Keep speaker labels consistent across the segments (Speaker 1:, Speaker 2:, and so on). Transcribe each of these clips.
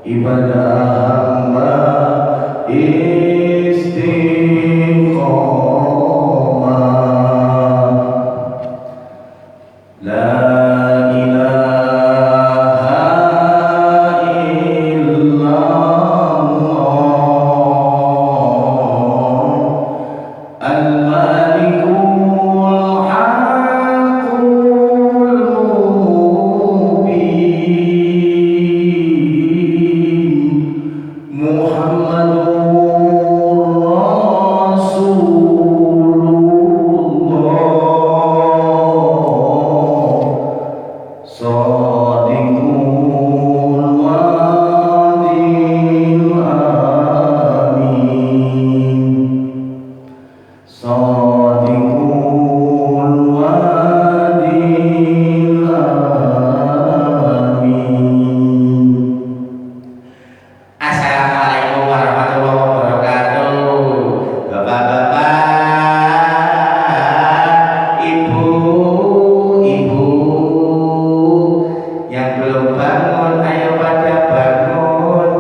Speaker 1: ibadah hamba istiqomah. La ilaha illallah al-malikul haqqul mubin Muhammadur Rasulullah Shadiqul wadil amin Shadiqul wadil amin. Assalamualaikum warahmatullahi wabarakatuh. Bapak-bapak, ibu-ibu yang belum bangun, ayo pada bangun.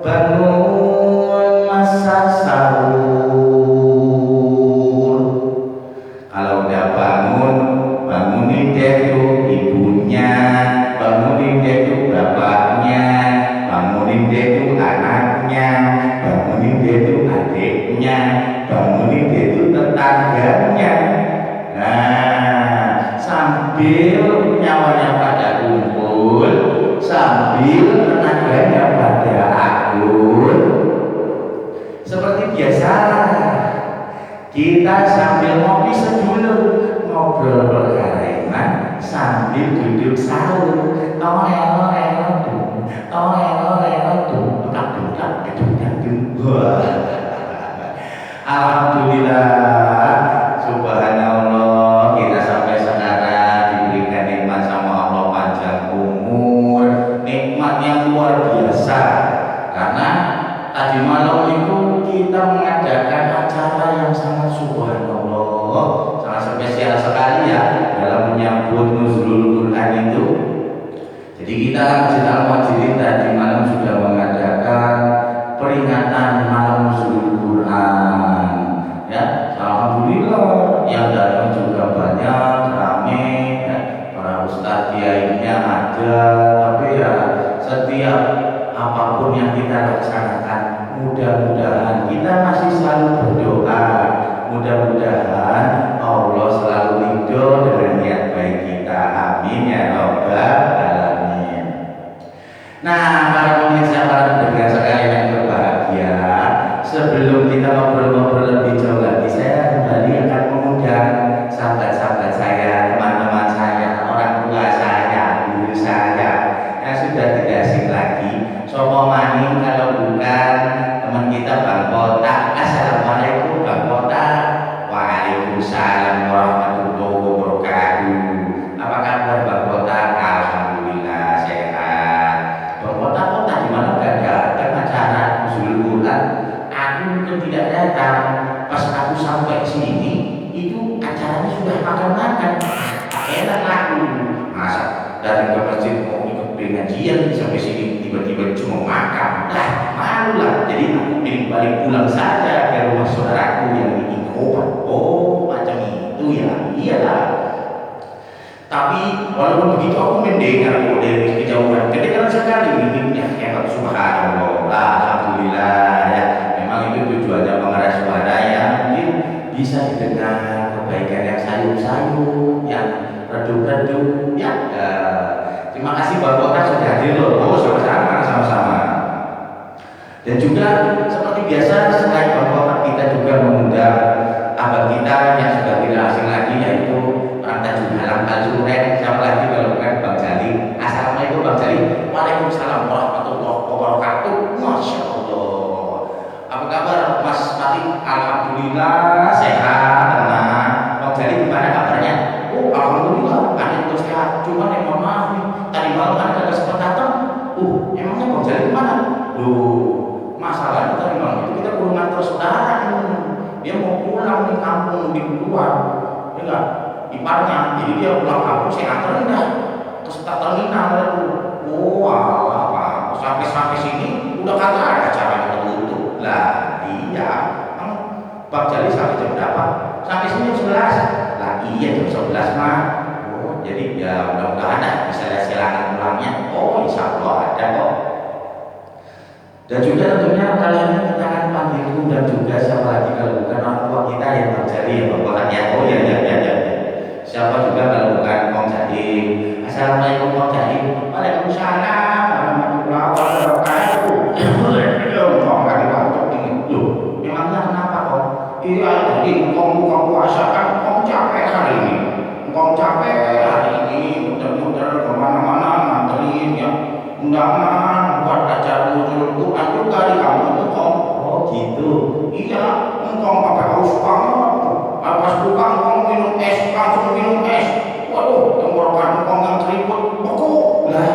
Speaker 1: Bangun masa sahur. Kalau udah bangun, bangunin deh tuh ibunya, bangunin deh tuh bapaknya, bangunin deh tuh anaknya, bangunin deh tuh adiknya, bangunin deh tuh tetangganya. Nah, sambil nyawanya pada kumpul, sambil tenaganya pada akur, seperti biasa kita sambil ngopi sedulur, ngobrol berkarenan sambil duduk sahur. Alhamdulillah, subhanallah, kita sampai sekarang diberikan nikmat sama Allah panjang umur, nikmat yang luar biasa. Karena tadi malam itu kita mengadakan acara yang sangat subhanallah, sangat spesial sekali ya dalam menyambut nuzulul Quran itu. Jadi kita Masjid Al-Muhajirin tadi malam sudah mengadakan peringatan malam nuzulul Quran. Ya, alhamdulillah yang datang juga banyak, rame, ya. Para ustadz kiainya ada, tapi ya setiap apapun yang kita laksanakan, mudah-mudahan kita masih selalu berdoa, mudah-mudahan Allah selalu ridho dengan niat baik kita. Amin ya rabbal alamin. Nah, para pemirsa, para pendengar sekalian yang berbahagia, sebelum kita ngobrol-ngobrol lebih jauh lagi, saya kembali akan mengundang sahabat-sahabat saya, teman-teman saya, orang tua saya, guru saya yang sudah tidak asing lagi. Sopo maning kalau bukan teman kita Bang Botak. Assalamualaikum Bang Botak. Waalaikumsalam warahmatullahi wabarakatuh. Apa kabar Bang Botak? Alhamdulillah sehat. Bang Botak kok tadi malam gak datang acara nuzulul Quran? Aku mungkin tidak datang. Pas aku sampai sini itu acaranya sudah makan-makan. Enak aku. Masa dari ke masjid mau ikut pengajian sampai sini tiba-tiba cuma makan, lah malu lah. Jadi aku ingin balik pulang saja ke rumah saudaraku yang di Kopan. Oh macam itu ya, iyalah. Tapi walaupun begitu aku mendengar kok dari kejauhan, kedengaran sekali mimiknya hebat, subhanallah. Alhamdulillah ya. Memang itu tujuannya pengeras suara ya, mungkin bisa didengar kebaikan yang sayur-sayur, yang redup-redup ya. Terima kasih Bapak sudah hadir loh. Oh, sama-sama. Dan juga seperti biasa, selain Bapak kita juga mengundang abang kita yang sudah tidak asing lagi, yaitu orang Tanjung Halam Al-Suren. Siapa lagi kalau bukan Bang Jali. Assalamualaikum Bang Jali. Waalaikumsalam warahmatullahi wabarakatuh. Masya Allah. Apa kabar Mas Pati? Alhamdulillah sehat, tenang. Bang Jali gimana kabarnya? Oh, alhamdulillah ada yang sehat. Cuma yang mohon maaf nih, tadi malam ada kesepakatan. Emangnya Bang Jali kemana? Masalahnya tadi malam itu kita belum ngantar saudara nih. Dia mau pulang nih kampung di luar, ya enggak? Iparnya, jadi dia pulang kampung saya anterin dah ke terminal itu. Oh, apa? Sampai udah kata ada acaranya tertutup lah. Iya, Bang Jali sampai jam berapa? Sampai sini jam 11. Lah iya jam 11 mah. Oh, jadi ya mudah-mudahan ada bisa ada silangan pulangnya. Oh, insya Allah ada kok. Dan juga tentunya kalian kita akan panggil dan juga siapa lagi kalau bukan orang tua kita yang Bang Jali ya Bapak ya. Oh iya iya iya iya. Siapa juga kalau bukan Bang Jali. Assalamualaikum Bang Jali. Waalaikumsalam warahmatullahi wabarakatuh. Kok enggak dibantu ini? Loh, memangnya kenapa kok? Iya, jadi engkau buka puasa kan engkau capek hari ini. Engkau capek hari ini, muter-muter kemana-mana nganterin ya undangan buat acara nuzul Quran juga di kamu itu kok. Oh gitu. Iya, engkau pakai haus banget. Pas buka engkau minum es, langsung minum es. Waduh, tenggorokan engkau yang keriput beku. Lah,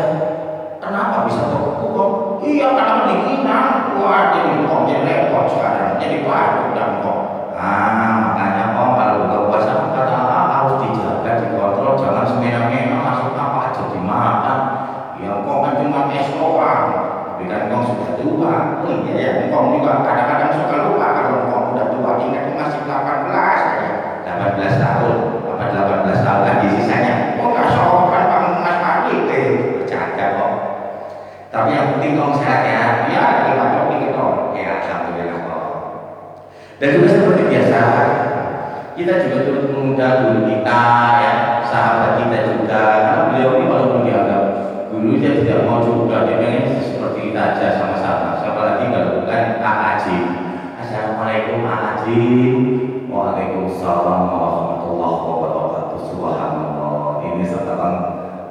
Speaker 1: kenapa bisa beku kok? Iya, karena kedinginan. Wah, jadi engkau jadi repot sekarang. Jadi batuk dan kok. Makanya kok kalau buka puasa kata harus dijaga, dikontrol, jangan semena-mena masuk apa aja dimakan. Ya kok kan cuma es doang, tapi kan kau sudah tua. Oh iya ya, kau juga kadang-kadang suka lupa kalau kau udah tua. Ingat masih 18 aja, 18 tahun, apa 18 tahun lagi sisanya. Oh nggak sopan Bang Mas Madi, bercanda kok. Tapi yang penting kau sehat ya, ya lagi batuk dikit kok. Ya alhamdulillah kok. Dan juga seperti biasa, kita juga turut mengundang guru kita ya, sahabat kita juga. Karena beliau ini walaupun dianggap guru dia tidak mau juga, dia pengen seperti kita aja sama-sama. Siapa lagi kalau bukan Kak Aji. Assalamualaikum Kak Aji. Waalaikumsalam warahmatullahi wabarakatuh. Subhanallah. Ini sekarang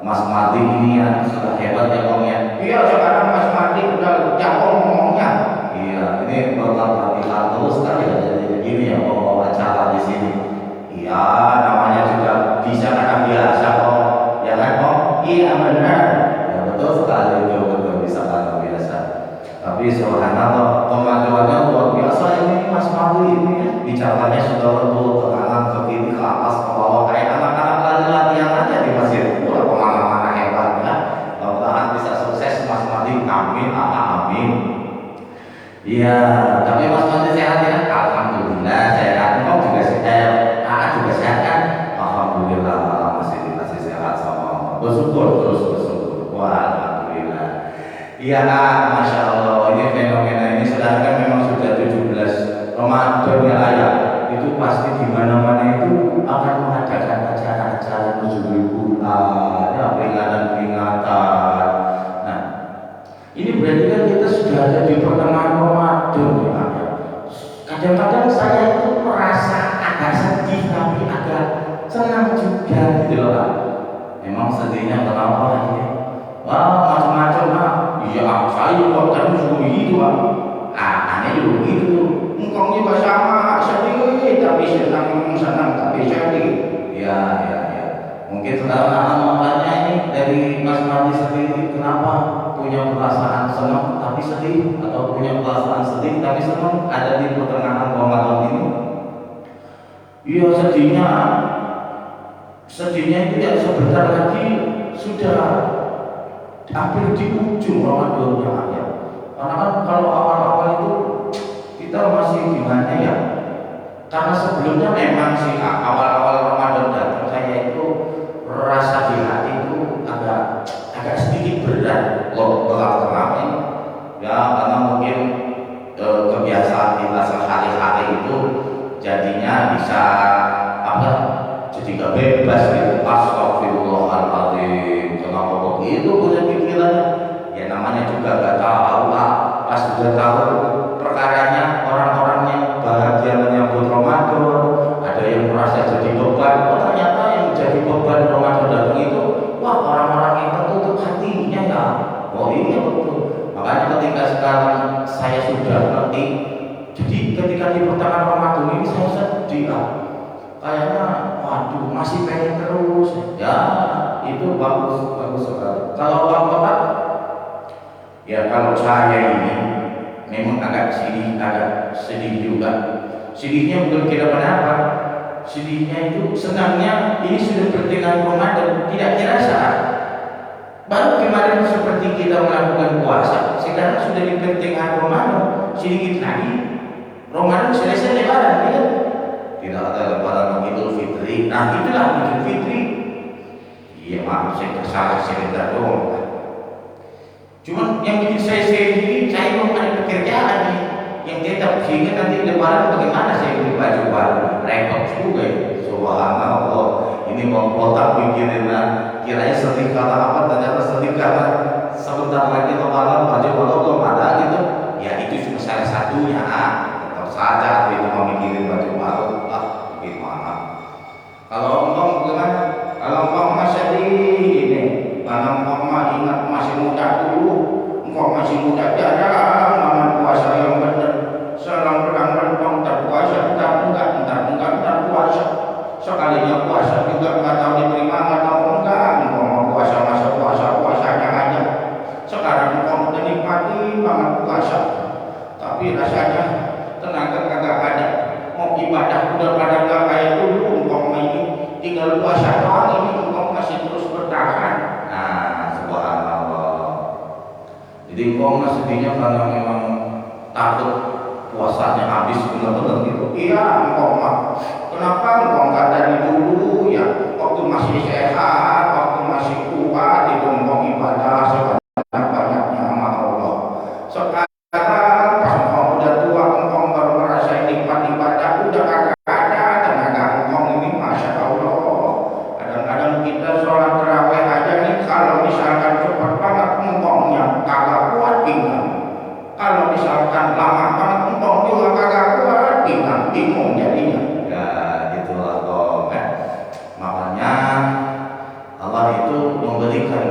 Speaker 1: Mas Madi ini yang sudah hebat ya Bang ya. Iya sekarang Mas Madi udah jago ngomongnya. Iya ini bakal latihan terus kan ya jadi gini ya bawa acara di sini. Iya namanya juga bisa karena biasa kok. Ya kan kok? Iya benar. Betul sekali itu betul bisa karena biasa. Tapi subhanallah kemajuannya luar biasa ini Mas Madi ini bicaranya sudah lembut ke kanan ke kiri ke atas ke bawah kayak anak-anak latihan aja di masjid. Udah kemana-mana hebatnya. Mudah-mudahan bisa sukses Mas Madi. Amin amin. Iya tapi Mas Madi sehat ya? Alhamdulillah sehat. Kau juga sehat. Juga sehat kan? Alhamdulillah masih sehat sama. Bersyukur terus bersyukur. Wah alhamdulillah. Iya masya Allah ini fenomena ini sekarang kan memang sudah 17 Ramadan ya ayah. Itu pasti di mana-mana itu akan mengadakan acara-acara nuzul Quran, ya peringatan-peringatan. Nah, ini berarti kan kita sudah ada di pertengahan Ramadan ya. Kadang-kadang saya itu merasa agak sedih tapi agak senang juga gitu loh Pak. Memang sedihnya kenapa ini? Wah macam-macam Pak. Iya saya kok kan begitu Pak. Aneh juga begitu. Engkau juga sama sedih tapi senang tapi sedih. Ya. Mungkin sekarang makanya ini dari Mas Madi sendiri kenapa punya perasaan senang tapi sedih atau punya perasaan sedih tapi senang ada di pertengahan Ramadan ini? Iya sedihnya itu ya sebentar lagi sudah hampir di ujung Ramadannya ya. Karena kan kalau awal-awal itu kita masih gimana ya? Karena sebelumnya memang sih awal-awal Ramadan datang saya itu rasa di hati itu agak sedikit berat loh kenapa ini? Ya karena mungkin kebiasaan kita sehari-hari itu jadinya bisa jadi gak bebas gitu. Astagfirullahaladzim kenapa begitu punya pikirannya? Ya namanya juga gak tahu pas sudah tahu perkaranya orang-orang yang bahagia menyambut Ramadan ada yang merasa jadi beban. Oh ternyata yang jadi beban Ramadan datang itu wah orang-orang yang tertutup hatinya ya. Oh iya betul. Makanya ketika sekarang saya sudah ngerti, jadi ketika di pertengahan Ramadan ini saya sedih kayaknya waduh masih pengen terus ya. Itu bagus sekali. Kalau Bapak ya kalau saya ini memang agak sedih juga. Sedihnya bukan kira kenapa. Sedihnya itu senangnya ini sudah pertengahan Ramadan tidak dirasa. Baru kemarin seperti kita melakukan puasa, sekarang sudah di pertengahan sedikit lagi Ramadan selesai lebaran ya. Tidak ada lebaran Idul Fitri. Nah itulah Idul Fitri. Iya maaf saya salah sebentar doang. Cuman yang bikin saya ini saya belum ada pekerjaan nih yang tetap sehingga nanti lebaran bagaimana saya beli baju baru repot juga ya. Subhanallah ini mau kotak mikirin kiranya sedih karena apa, ternyata sedih karena sebentar lagi lebaran baju baru belum ada gitu ya. Itu cuma salah satunya. Tetap saja itu mau mikirin baju baru gimana kalau engkau bagaimana, kalau engkau masih di ini karena engkau ingat masih muda dulu, engkau masih muda jarang mana puasa yang benar selang berang terpuasa entar puasa sekalinya puasa juga nggak tahu diterima nggak tahu enggak. Engkau mau puasa masa puasanya aja sekarang engkau udah nikmati banget puasa tapi rasanya tenaga kagak ada, mau ibadah udah pada nggak kayak dulu. Engkau ini tinggal puasa doang, ini engkau masih terus bertahan. Nah subhanallah, jadi engkau sedihnya karena memang takut puasanya habis benar-benar gitu. Iya engkau mah kenapa engkau nggak dari dulu ya, waktu masih sehat, waktu masih kuat itu engkau ibadah sebanyak-banyaknya sama Allah. Sekarang pas engkau udah tua, engkau baru merasain nikmat ibadah, udah kagak ada tenaga engkau ini. Masya Allah, kadang-kadang kita sholat tarawih aja nih kalau misalkan cepat banget engkaunya kagak kuat pinggang, kalau misalkan lama banget engkau juga kagak kuat pinggang, bingung jadinya. Ya itulah kok kan. Makanya Allah itu memberikan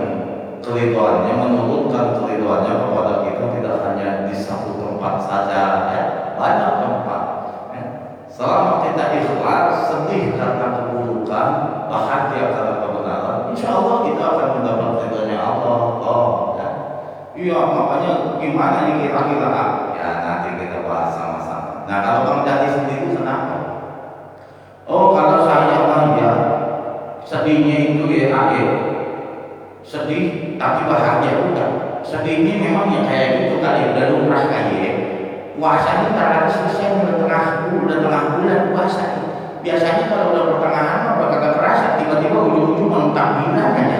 Speaker 1: keridhaannya, menurunkan keridhaannya kepada kita tidak hanya di satu tempat saja ya, banyak tempat ya. Selama kita ikhlas, sedih karena keburukan, bahagia karena kebenaran, insya Allah kita akan mendapat ridhonya Allah. Ya. Iya makanya gimana nih kira-kira ya nanti kita bahas sama-sama. Nah kalau Bang Dadi sendiri kenapa? Oh kalau saya ya sedihnya itu ya sedih tapi bahagia udah. Sedihnya memang ya kayak gitu kali udah lumrah kayak puasa ini tak selesai udah tengah bulan puasa nih. Biasanya kalau udah pertengahan apa kagak kerasa, tiba-tiba ujung-ujung mentakbiran aja.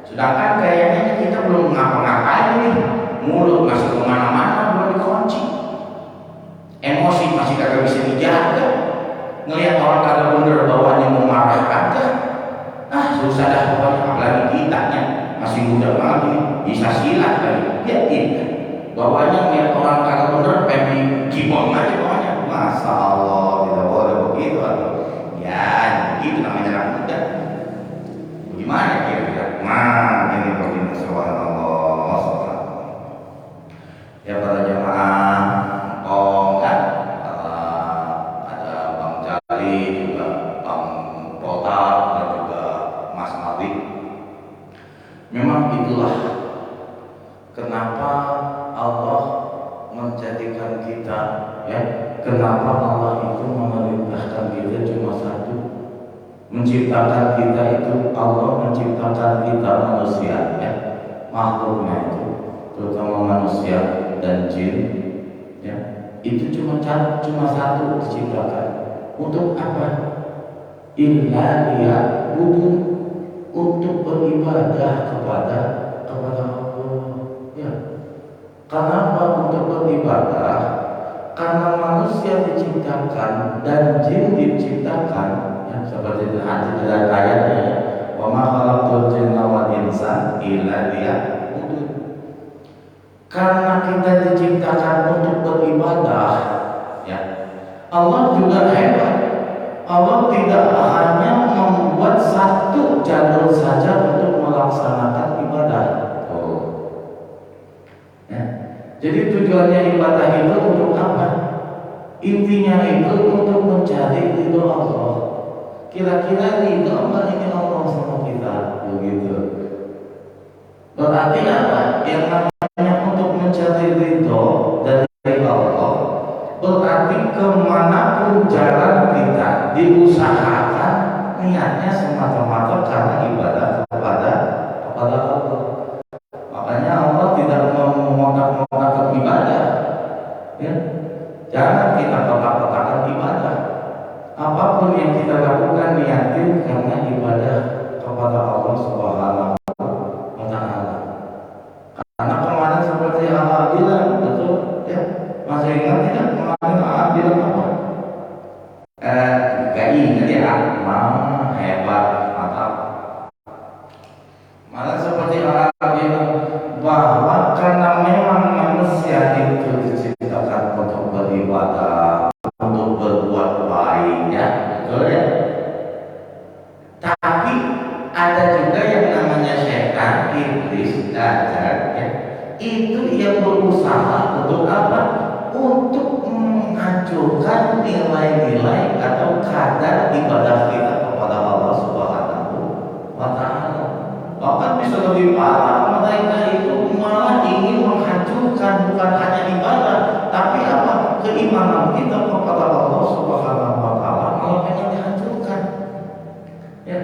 Speaker 1: Sedangkan kayaknya kita belum ngapa-ngapain nih, mulut masih kemana-mana belum dikunci, emosi masih kagak bisa dijaga, ngelihat orang kagak bener bawaannya mau marah kagak. Susah dah pokoknya, apalagi kitanya masih muda banget ini bisa silat kali ya gitu. Bawaannya ngelihat orang kagak bener pengen kibong aja pokoknya. Masya Allah tidak boleh begitu ya, begitu namanya anak muda. Bagaimana kira-kira? Nah ini begini subhanallah. Ya para jemaah, kan ada Bang Jali juga, Bang Total dan juga Mas Malik. Memang itulah kenapa Allah menjadikan kita ya, kenapa Allah itu memerintahkan kita cuma satu, menciptakan kita itu. Allah menciptakan kita manusia ya, makhluknya itu terutama manusia dan jin ya, itu cuma satu diciptakan. Untuk apa? Illa dia butuh untuk beribadah kepada Allah ya. Kenapa untuk beribadah? Karena manusia diciptakan dan jin diciptakan ya, seperti hadis dalam ayatnya ya, wa ma khalaqtul jinna wal insa illa liya'budun. Karena kita diciptakan untuk beribadah ya. Allah juga hebat. Allah tidak hanya membuat satu jalur saja untuk melaksanakan ibadah. Ya. Jadi tujuannya ibadah itu untuk apa? Intinya itu untuk mencari ridho Allah. Kira-kira ridho apa ini Allah sama kita? Begitu. Berarti apa? Yang namanya untuk mencari ridho dari Allah, berarti kemanapun jalan kita diusahakan niatnya semata-mata karena ibadah kepada Allah. Makanya Allah tidak mengotak-ngotak ibadah hadir karena ibadah kepada Allah Subhanahu wa Ta'ala. Karena kemarin seperti Allah bilang, betul ya, masih ingat tidak kemarin Allah bilang apa? Gak ingat ya, hebat, mantap. Malah seperti Allah bilang bahwa karena memang manusia itu diciptakan untuk beribadah, untuk berbuat baik, ya, betul ya. Tapi ada juga yang namanya setan, iblis, dajjal, ya. Itu yang berusaha untuk apa? Untuk menghancurkan nilai-nilai atau kadar ibadah kita kepada Allah Subhanahu wa Ta'ala. Bahkan bisa lebih parah, mereka itu malah ingin menghancurkan bukan hanya ibadah, tapi apa? Keimanan kita kepada Allah Subhanahu wa Ta'ala malah pengen dihancurkan. Ya.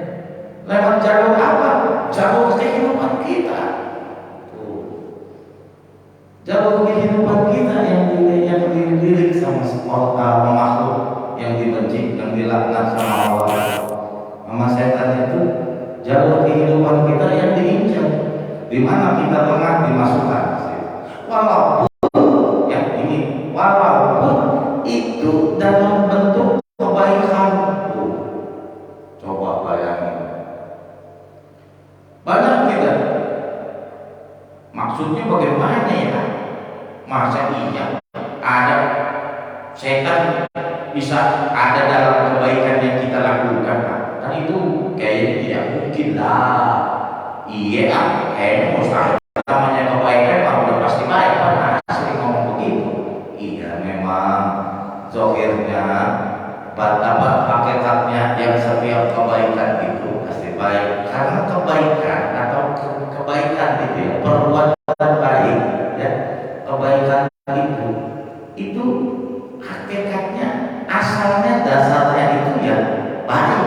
Speaker 1: Lewat jalur apa? Jalur kehidupan kita. Jalur kehidupan kita yang dilirik sama makhluk yang dibenci, yang dilaknat sama Allah, sama setan itu. Jalur kehidupan kita yang diinjak, di mana kita tengah dimasukkan. Walaupun itu dalam bentuk kebaikan. Coba bayangin. Banyak kita. Maksudnya bagaimana ya? Masa iya ada setan bisa ada dalam kebaikan yang kita lakukan? Kan itu kayaknya tidak mungkin lah. Iya, kayaknya mustahil. Namanya kebaikan kalau udah pasti baik, kan asli ngomong begitu. Iya, memang zohirnya, hakikatnya yang setiap kebaikan itu pasti baik. Karena kebaikan atau kebaikan itu ya, perbuatan baik, ya, kebaikan itu hakikatnya asalnya dasarnya itu ya baik.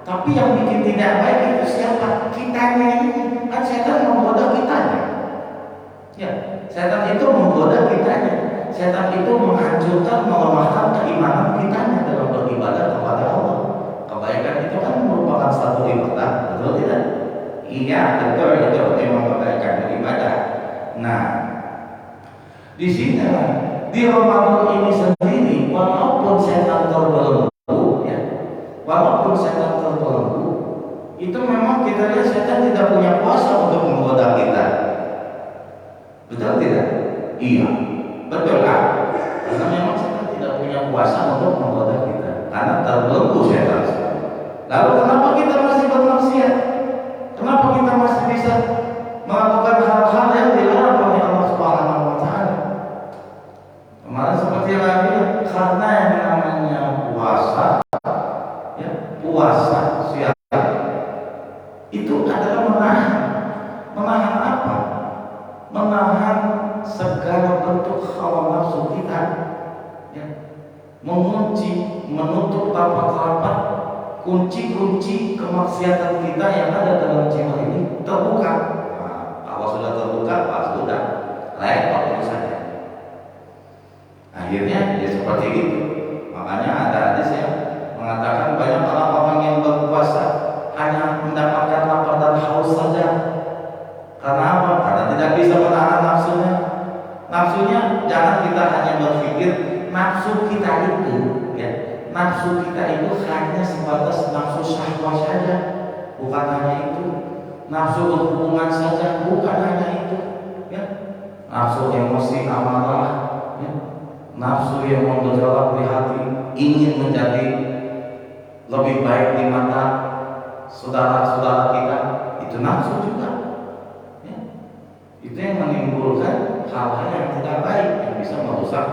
Speaker 1: Tapi yang bikin tidak baik itu siapa? Kitanya ini. Kan setan menggoda kitanya. Ya, setan itu menggoda kitanya. Setan itu menghancurkan, melemahkan keimanan kitanya dalam beribadah kepada Allah. Kebaikan itu kan merupakan satu ibadah, betul tidak? Iya, betul, itu memang kebaikan ibadah. Nah, di sini di Ramadan ini sendiri, walaupun setan terbelenggu, ya, walaupun setan terbelenggu, itu memang kita lihat setan tidak punya kuasa untuk menggoda kita. Betul tidak? Iya, betul lah. Karena memang setan tidak punya kuasa untuk menggoda kita, karena terbelenggu setan. Lalu kenapa kita masih bermaksiat? Kenapa kita masih bisa melakukan hal-hal yang dilarang oleh Allah Subhanahu wa Ta'ala? Kemarin seperti yang saya bilang, karena yang namanya puasa, ya, puasa siapa? Itu adalah menahan apa? Menahan segala bentuk hawa nafsu kita, ya, mengunci, menutup rapat-rapat kunci-kunci kemaksiatan kita yang ada dalam jiwa ini terbuka. Nah, kalau sudah terbuka, sudah repot urusannya. Akhirnya ya seperti itu. Makanya ada hadis yang mengatakan banyak orang-orang yang berpuasa hanya mendapatkan lapar dan haus saja. Karena apa? Karena tidak bisa menahan nafsunya. Nafsunya jangan kita hanya berpikir nafsu kita itu, ya, nafsu kita itu hanya sebatas nafsu syahwat saja, bukan hanya itu. Nafsu berhubungan saja, bukan hanya itu, ya. Nafsu emosi, amarah, ya. Nafsu yang menggejolak di hati, ingin menjadi lebih baik di mata saudara-saudara kita, itu nafsu juga, ya. Itu yang menimbulkan hal-hal yang tidak baik yang bisa merusak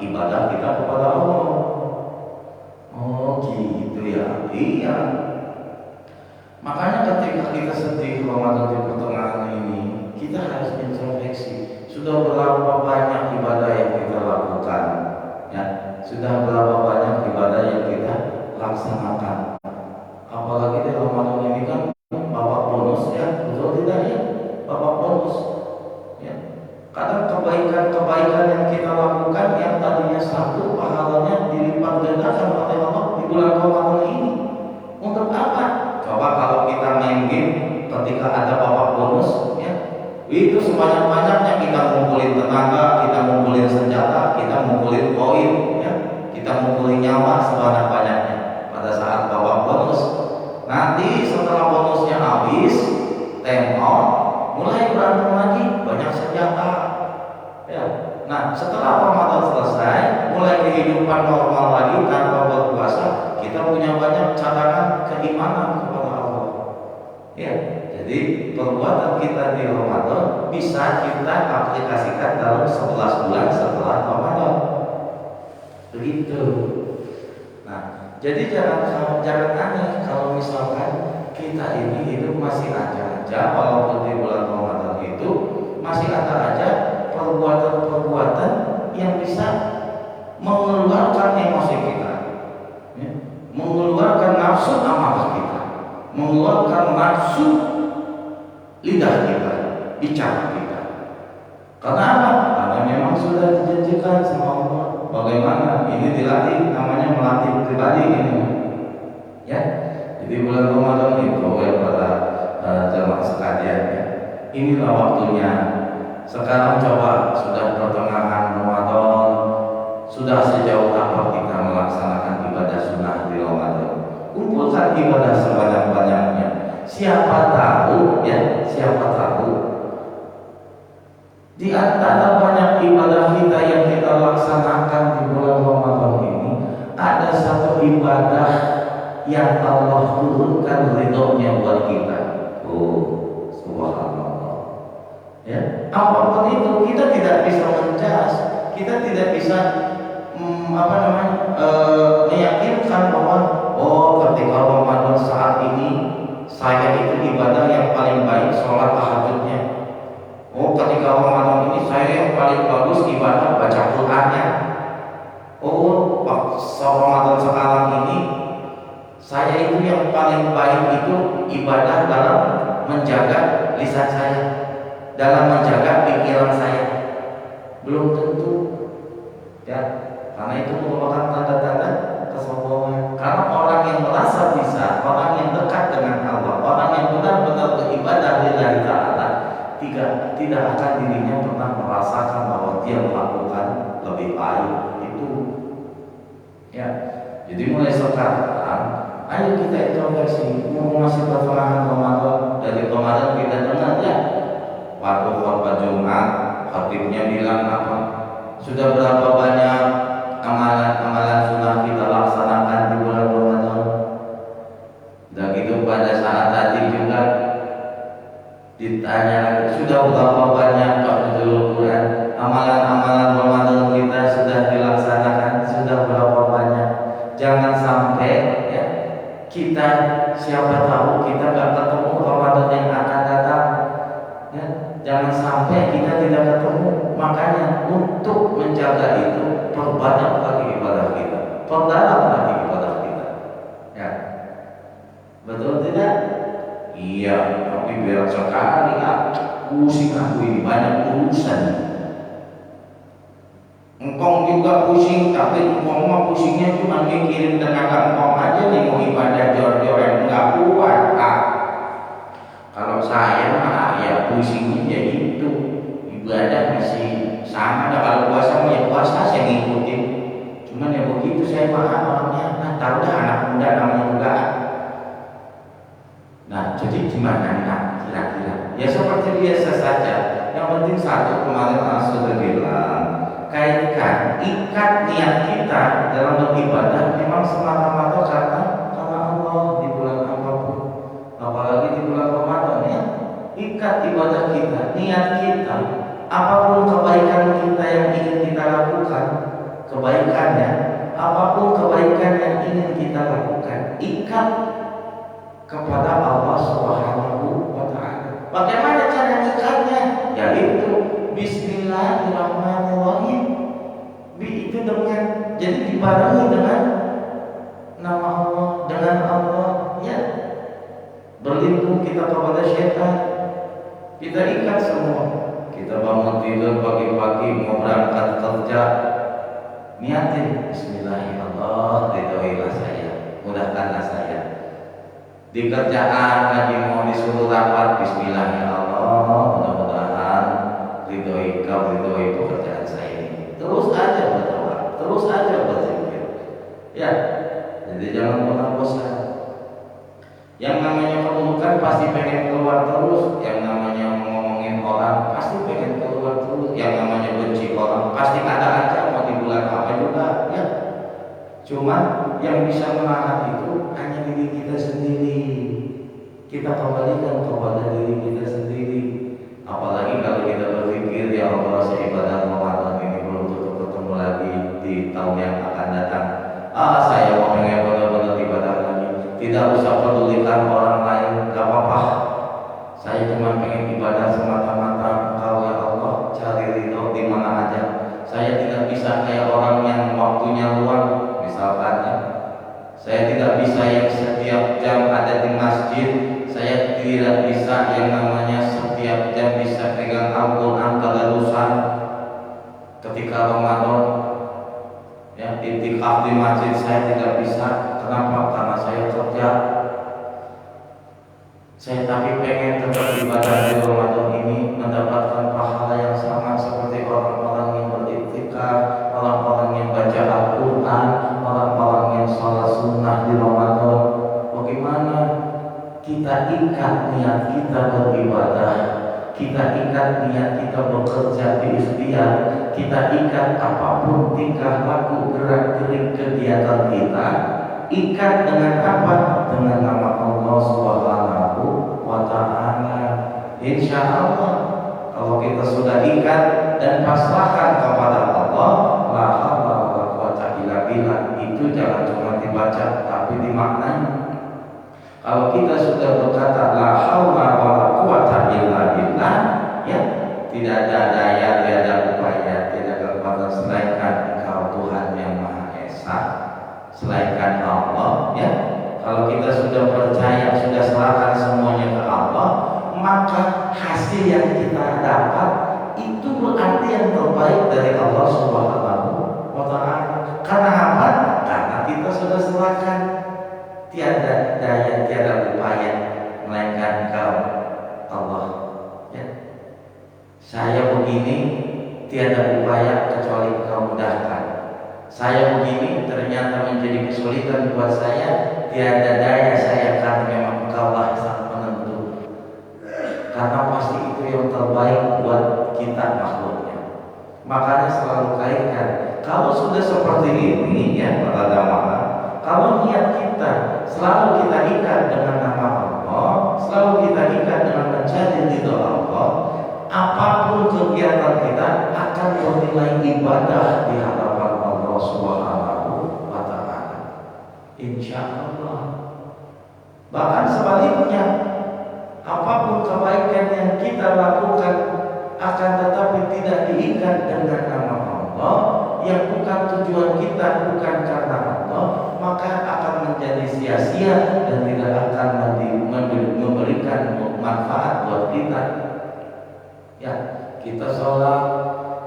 Speaker 1: ibadah kita kepada Allah. Oh gitu ya. Iya. Makanya ketika kita sedih Ramadan di pertengahan ini, kita harus introspeksi. Sudah berapa banyak ibadah yang kita lakukan, ya? Sudah berapa banyak ibadah yang kita laksanakan. Apalagi di Ramadan ini kan bapak bonus, ya, betul tidak ya? Bapak bonus, ya. Kadang kebaikan-kebaikan yang kita lakukan yang tadinya satu, pahalanya dilipat gandakan oleh Allah di bulan Ramadan ini. Untuk apa? Coba kalau kita main game ketika ada babak bonus, ya, itu sebanyak-banyaknya kita ngumpulin tenaga, kita ngumpulin senjata, kita ngumpulin koin, ya, kita ngumpulin nyawa sebanyak-banyaknya. Pada saat babak bonus, nanti setelah bonusnya habis, time out, mulai berantem lagi, banyak senjata. Ya. Nah, setelah Ramadan selesai, mulai kehidupan normal lagi tanpa berpuasa, kita punya banyak cadangan keimanan kepada Allah. Ya, jadi perbuatan kita di Ramadan bisa kita aplikasikan dalam 11 bulan setelah Ramadan. Begitu. Nah, jadi jangan aneh kalau misalkan kita ini hidup masih ada aja, walaupun di bulan Ramadan itu masih ada aja perbuatan-perbuatan yang bisa mengeluarkan emosi kita, ya, mengeluarkan nafsu amarah kita, mengeluarkan nafsu lidah kita, bicara kita. Karena apa? Karena memang sudah dijanjikan sama Allah. Bagaimana? Ini dilatih, namanya melatih pribadi ini. Ya, jadi bulan Ramadan itu ya pada jemaah sekalian, ya, inilah waktunya. Sekarang coba sudah pertengahan Ramadan, sudah sejauh apa kita melaksanakan ibadah sunnah di Ramadan? Kumpulkan ibadah sebanyak-banyaknya. Siapa tahu, ya, siapa tahu di antara banyak ibadah kita yang kita laksanakan di bulan Ramadan ini, ada satu ibadah yang Allah turunkan ridhonya buat kita. Oh, subhanallah. Ya, apapun itu kita tidak bisa menjas, kita tidak bisa meyakinkan bahwa ketika Ramadan saat ini saya itu ibadah yang paling baik sholat tahajudnya. Ketika Ramadan ini saya yang paling bagus ibadah baca Qur'annya. Ramadan sekarang ini saya itu yang paling baik itu ibadah dalam menjaga lisan saya, dalam menjaga pikiran saya. Belum tentu, ya, karena itu merupakan tanda-tanda kesombongan. Karena orang yang merasa bisa, orang yang dekat dengan Allah, orang yang benar-benar beribadah lillahi ta'ala, tidak akan dirinya pernah merasakan bahwa dia melakukan lebih baik itu. Ya, jadi mulai sekarang, ayo kita introspeksi. Mau masih pertengahan Ramadan, dari kemarin kita dengar, ya, waktu khutbah Jumat, khatibnya bilang apa? Sudah berapa banyak amalan-amalan sunnah kita laksanakan di bulan Ramadan? Dan itu pada saat tadi juga ditanya, sudah berapa banyak Hafizul Quran, amalan-amalan Ramadan kita sudah dilaksanakan, sudah berapa banyak? Jangan sampai, ya, kita, siapa tahu kita gak ketemu Ramadan yang akan datang, ya. Jangan sampai kita tidak ketemu. Makanya untuk menjaga itu, perbanyak lagi ibadah kita, perdalam lagi ibadah kita, ya. Betul tidak? Iya, tapi biar sekali pusing aku ini, banyak urusan. Engkong juga pusing, tapi engkong mah pusingnya cuma mikirin tenaga engkong aja nih, mau ibadah jor-joran enggak kuat. Kalau saya mah ya pusingnya ya itu, ibadah masih sama. Kalau puasa mah ya puasa saya ngikutin. Cuman ya begitu saya paham orangnya. Tahu dah anak muda namanya juga. Nah, jadi gimana kira-kira? Ya seperti biasa saja. Yang penting satu, kemarin sudah bilang, kaitkan, ikat niat kita dalam beribadah memang semata-mata karena Allah di bulan apapun, apalagi di bulan Ramadan, ya. Ikat ibadah kita, niat kita, apapun kebaikan kita yang ingin kita lakukan, kebaikannya, apapun kebaikan yang ingin kita lakukan, ikat kepada Allah Subhanahu wa ta'ala. Bagaimana cara ikatnya? Yaitu Bismillahirrahmanirrahim. Itu dengan, jadi dibarengi dengan nama Allah, dengan Allah, ya. Berlindung kita kepada syaitan. Kita ikat semua. Kita bangun tidur pagi-pagi mau berangkat kerja, niatin Bismillahirrahmanirrahim, ridhoilah saya, mudahkanlah saya. Di kerjaan lagi mau disuruh rapat, bismillah ya Allah, mudah-mudahan ridhoi kau, ridhoi pekerjaan saya ini. Terus aja berdoa, terus aja berzikir. Ya, jadi jangan pernah bosan. Yang namanya keburukan pasti pengen keluar terus, yang namanya ngomongin orang pasti pengen keluar terus, yang namanya benci orang pasti ada aja, mau di bulan apa juga, ya. Cuma yang bisa menahan itu hanya diri kita sendiri. Kita kembalikan kepada diri kita sendiri. Apalagi kalau kita berpikir, ya Allah, seibadah Ramadan ini belum tentu ketemu lagi di tahun yang akan datang. Saya mau pengen benar-benar ibadah lagi. Tidak usah pedulikan orang lain, gak apa-apa. Saya cuma pengen ibadah semata-mata Engkau ya Allah, cari ridho di mana aja. Saya tidak bisa kayak orang yang waktunya luang, misalkan ya. Saya tidak bisa yang setiap jam ada di masjid. Saya tidak bisa yang namanya setiap jam bisa pegang Al-Quran keharusan ketika Ramadan. Ya, iktikaf di masjid saya tidak bisa. Kenapa? Karena saya kerja. Saya tapi pengen tetap ibadah di Ramadan ini mendapatkan pahala yang sama seperti orang-orang yang beriktikaf, orang-orang yang baca Al-Quran, orang-orang yang sholat sunnah di Ramadan. Bagaimana kita ikat niat kita beribadah, kita ikat niat kita bekerja di ikhtiar, kita ikat apapun tingkah laku gerak gerik kegiatan kita, ikat dengan apa? Dengan nama Allah Subhanahu wa Ta'ala. Insya Allah kalau kita sudah ikat dan pasrahkan kepada Allah, la haula wala quwwata illa billah, itu jangan cuma dibaca tapi dimaknai. Kalau kita sudah berkata la haula wala quwwata illa billah, ya, tidak ada daya, tidak ada upaya, tidak ada kekuatan selainkan Engkau Tuhan yang Maha Esa, selainkan Allah, ya. Kalau kita sudah percaya, sudah serahkan semuanya ke Allah, maka hasil yang kita dapat itu berarti yang terbaik dari Allah Subhanahu wa Ta'ala. Karena apa? Karena kita sudah serahkan. Tiada daya, tiada upaya melainkan Engkau Allah, ya. Saya begini tiada upaya kecuali Engkau mudahkan. Saya begini ternyata menjadi kesulitan buat saya, tiada daya saya, karena memang Engkau lah sang penentu. Karena pasti itu yang terbaik buat kita makhluknya. Makanya selalu kaitkan. Kalau sudah seperti ini, ya para jamaah, kalau niat kita selalu kita ikat dengan nama Allah, selalu kita ikat dengan mencari ridho Allah, apapun kegiatan kita akan bernilai ibadah di hadapan Allah Subhanahu wa Ta'ala. Insya Allah. Bahkan sebaliknya, apapun kebaikan yang kita lakukan akan tetapi tidak diikat dengan nama Allah, yang bukan tujuan kita, bukan karena Allah, maka akan menjadi sia-sia dan tidak akan memberikan manfaat buat kita. Ya, kita sholat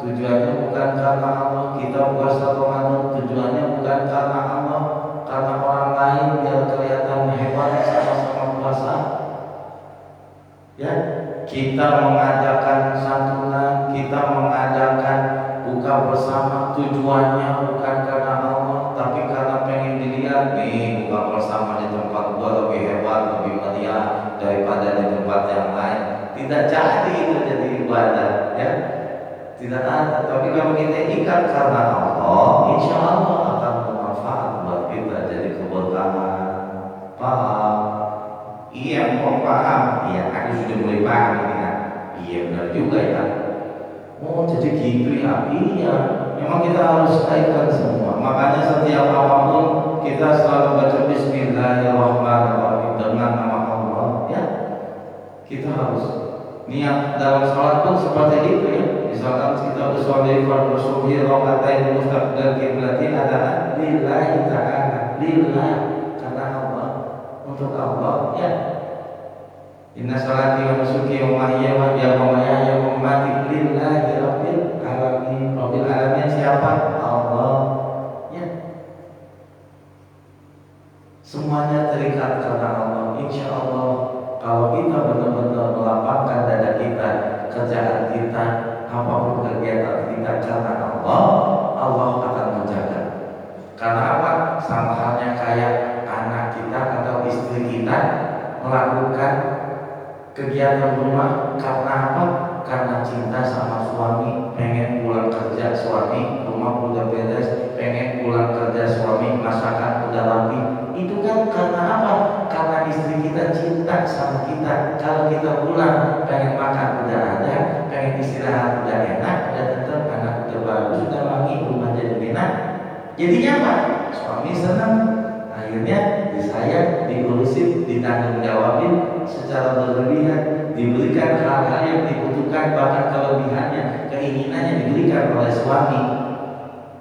Speaker 1: tujuannya bukan karena Allah, kita puasa Ramadan tujuannya bukan karena Allah, karena orang lain biar kelihatan hebat sama-sama puasa. Ya, kita mengadakan santunan, kita mengadakan buka bersama, tujuannya bukan karena Allah, tapi karena pengen dilihat nih buka bersama di tempat gua lebih hebat, lebih meriah daripada di tempat yang lain. Tidak jadi itu jadi ibadah, ya. Tidak ada. Tapi kalau kita ikat karena Allah, insya Allah akan bermanfaat buat kita, jadi keberkahan. Paham? Iya, mau paham? Iya, aku sudah mulai paham ini kan. Iya benar juga ya. Oh jadi gitu ya. Iya, memang kita harus kaitkan semua. Makanya setiap apapun kita selalu baca Bismillahirrahmanirrahim dengan nama Allah, ya. Kita harus niat dalam sholat pun seperti itu, ya. Misalkan kita bersoleh fardu subhi rakatain mustaqbil qiblatin adalah lillahi ta'ala, lillah, karena Allah, untuk Allah, ya. Inna sholati wa nusuki wa mahyaya wa mamati wa mamati lillahi rabbil alamin. Rabbil alamin siapa? Allah, ya. Semuanya terikat karena Allah. Insya kita karena Allah, Allah akan menjaga. Karena apa? Sama halnya kayak anak kita atau istri kita melakukan kegiatan rumah karena apa? Karena cinta sama suami, pengen pulang kerja suami, rumah udah beres, pengen pulang kerja suami, masakan udah rapi. Itu kan karena apa? Karena istri kita cinta sama kita. Kalau kita pulang pengen makan udah ada, pengen istirahat udah enak, udah tetap anak udah bagus, udah wangi, rumah jadi enak. Jadinya apa? Suami senang. Akhirnya disayang, diurusin, ditanggung jawabin secara berlebihan, diberikan hal-hal yang dibutuhkan, bahkan kelebihannya, keinginannya diberikan oleh suami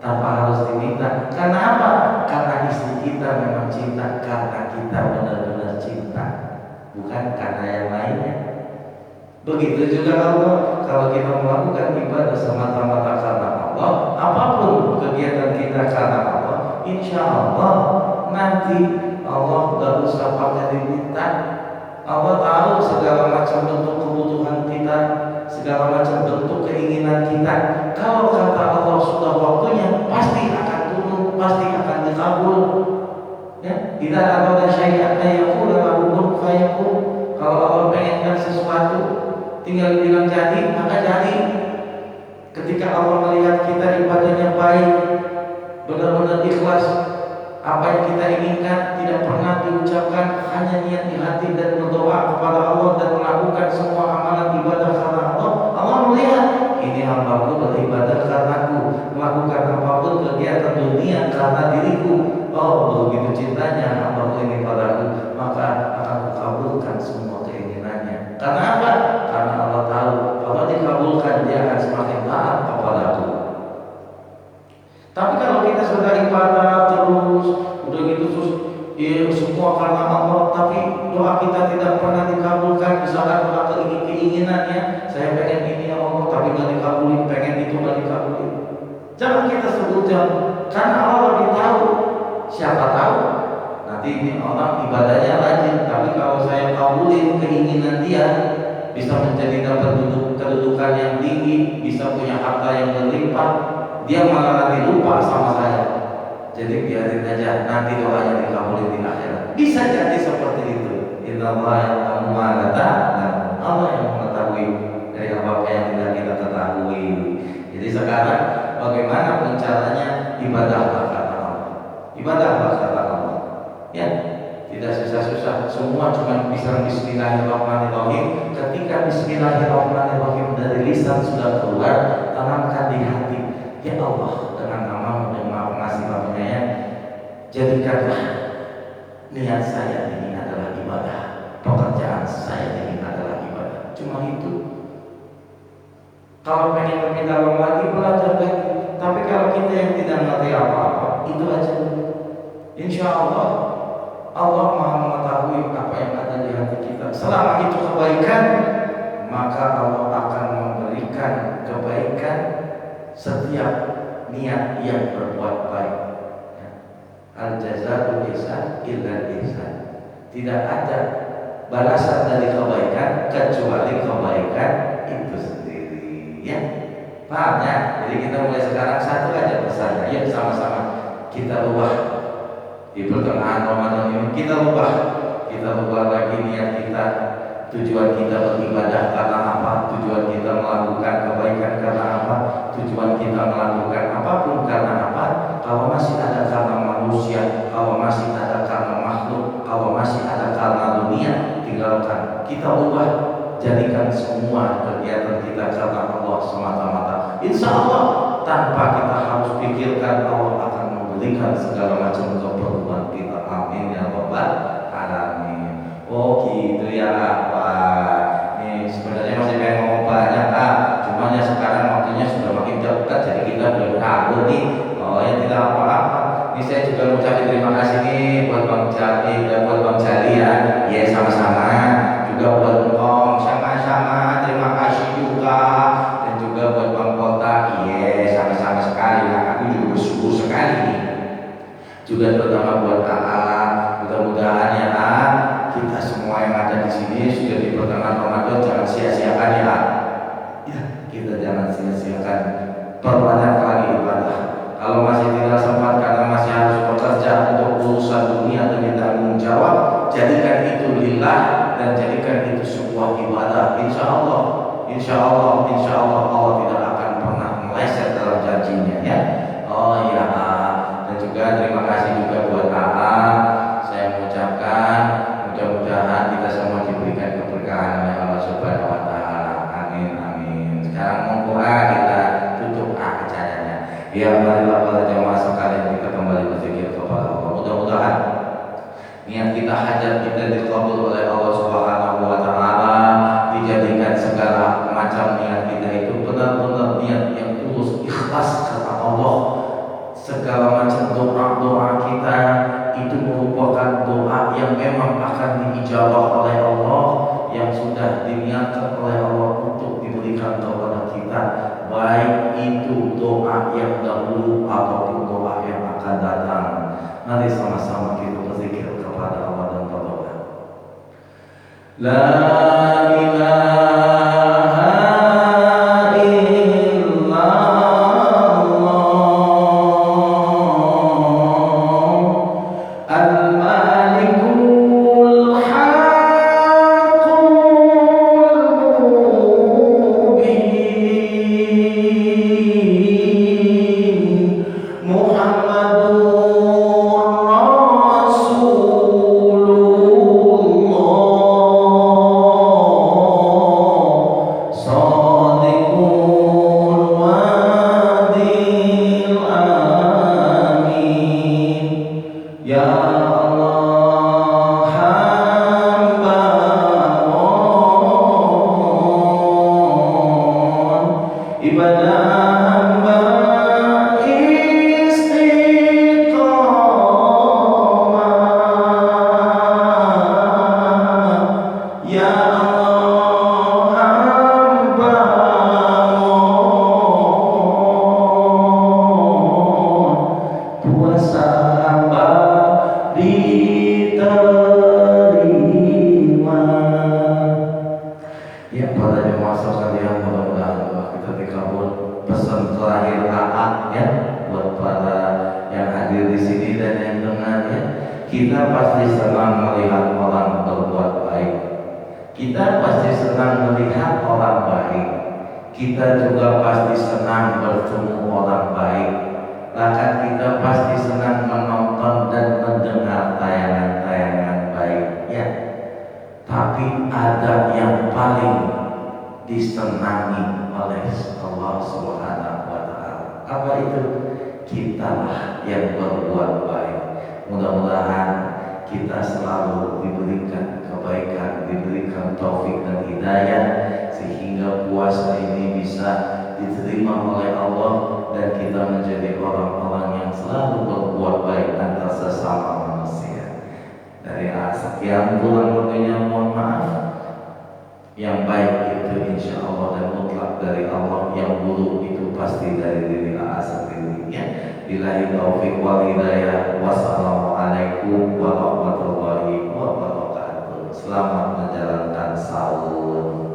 Speaker 1: tanpa harus diminta. Karena apa? Karena istri kita memang cinta, karena kita benar-benar cinta, bukan karena yang lainnya. Begitu juga Allah, kalau kita melakukan ibadah semata-mata karena Allah, apapun kegiatan kita karena Allah, insya Allah nanti Allah gak usah pakai diminta. Allah tahu segala macam bentuk kebutuhan kita, segala macam bentuk keinginan kita. Kalau kata Allah sudah waktunya, pasti akan turun, pasti akan dikabul. Ya, tidak ada syai'an yaqulu lahu kun fayakun. Kalau Allah pengenkan sesuatu, tinggal bilang jadi, maka jadi. Ketika Allah melihat kita ibadahnya baik, benar-benar ikhlas, apa yang kita inginkan tidak pernah diucapkan, hanya niat di hati dan berdoa kepada Allah dan melakukan semua amalan ibadah karena Allah. Allah melihat ini hambaku beribadah karenaku, melakukan apapun kegiatan dunia karena diriku. Oh, begitu cintanya hambaku ini padaku, maka akan kukabulkan semua keinginannya. Karena apa? Karena Allah tahu kalau dikabulkan dia akan semakin taat kepadaku. Tapi kalau kita sudah ibadah terus, udah gitu terus, ya semua karena Allah, tapi doa kita tidak pernah dikabulkan. Misalkan doa keinginannya, saya pengen ini ya Allah, tapi nggak dikabulin, pengen itu nggak dikabulin. Jangan kita sebutkan, karena Allah lebih tahu. Siapa tahu nanti ini orang ibadahnya rajin, tapi kalau saya kabulin keinginan dia, bisa menjadi dapat kedudukan yang tinggi, bisa punya harta yang berlimpah, dia malah nanti lupa sama saya. Jadi biarin aja, nanti doanya dikabulin di akhirat. Bisa jadi seperti itu. Innallaha ya'lamu ma la ta'lamun. Allah yang mengetahui dari apa yang tidak kita ketahui. Jadi sekarang bagaimana caranya ibadah karena Allah? Ibadah karena Allah. Ya, tidak susah-susah. Semua cuma bisa Bismillahirrahmanirrahim. Ketika Bismillahirrahmanirrahim dari lisan sudah keluar, tanamkan di hati. Ya Allah, dengan nama-Mu yang Maha Pengasih Maha Penyayang, jadikanlah niat saya ini adalah ibadah, pekerjaan saya ini adalah ibadah. Cuma itu. Kalau pengen lebih dalam lagi, belajar lagi. Tapi kalau kita yang tidak ngerti apa-apa, itu aja. Insya Allah, Allah Maha mengetahui apa yang ada di hati kita. Selama itu kebaikan, maka Allah akan memberikan kebaikan setiap niat yang berbuat baik. Al-jazaa'u ihsan illa ihsan. Tidak ada balasan dari kebaikan kecuali kebaikan itu sendiri. Ya, paham ya? Jadi kita mulai sekarang satu aja pesannya. Yuk sama-sama kita ubah di pertengahan Ramadan ini. Kita ubah lagi niat kita. Tujuan kita beribadah karena apa? Tujuan kita melakukan kebaikan karena apa? Tujuan kita melakukan apapun karena apa? Kalau masih ada karena manusia, kalau masih ada karena makhluk, kalau masih ada karena dunia, tinggalkan. Kita ubah, jadikan semua kegiatan kita karena Allah semata-mata. Insya Allah tanpa kita harus pikirkan, Allah akan memberikan segala macam keperluan kita. Amin ya rabbal alamin. Oh gitu ya Pak. Nih sebenarnya masih pengen ngomong banyak cuman ya sekarang waktunya sudah makin dekat, jadi kita belum tahu nih. Oh ya tidak apa-apa. Ini saya juga mengucapkan terima kasih nih buat Bang Jali dan buat Bang Jali ya. Ya sama-sama. Juga buat Om sama-sama. Terima kasih juga. Dan juga buat Bang Kota. Iya sama-sama sekali. Aku juga bersyukur sekali nih. Juga terutama buat AA. Mudah-mudahan ya kita semua yang ada di sini sudah di pertengahan Ramadan, jangan sia-siakan ya. Ya, kita jangan sia-siakan semuanya ya. Oh ya, dan juga terima kasih juga buat AA. Saya mengucapkan mudah-mudahan kita semua diberikan keberkahan oleh Allah Subhanahu wa taala. Amin amin. Sekarang mau kita tutup acaranya. Ya marilah para jemaah sekalian kita kembali berzikir kepada Allah. Mudah-mudahan niat kita, hajat kita dikabul oleh Allah Subhanahu wa taala, dijadikan segala macam niat kita itu benar-benar niat yang tulus, ikhlas karena Allah. Segala macam doa-doa kita itu merupakan doa yang memang akan diijabah oleh Allah, yang sudah diniatkan oleh Allah untuk diberikan kepada kita, baik itu doa yang dahulu ataupun doa yang akan datang. Mari sama-sama kita berzikir kepada Allah dan berdoa. La ilaha illallah al-malikul haqqul mubin Muhammadur kita pasti senang melihat orang berbuat baik. Kita pasti senang melihat orang baik. Kita juga pasti senang bertemu orang baik. Bahkan kita pasti senang menonton dan mendengar tayangan-tayangan baik. Ya. Tapi ada yang paling disenangi oleh Allah Subhanahu wa taala. Apa itu? Kitalah yang berbuat baik. Mudah-mudahan kita selalu diberikan kebaikan, diberikan taufik dan hidayah, sehingga puasa ini bisa diterima oleh Allah dan kita menjadi orang-orang yang selalu berbuat baik antara sesama manusia. Dari sekian bulan waktunya, mohon maaf, yang baik itu insya Allah dan mutlak dari Allah, yang buruk itu pasti dari diri sendiri. Ya. Billahi taufiq wal hidayah. Wassalamualaikum warahmatullahi wabarakatuh. Selamat menjalankan sahur.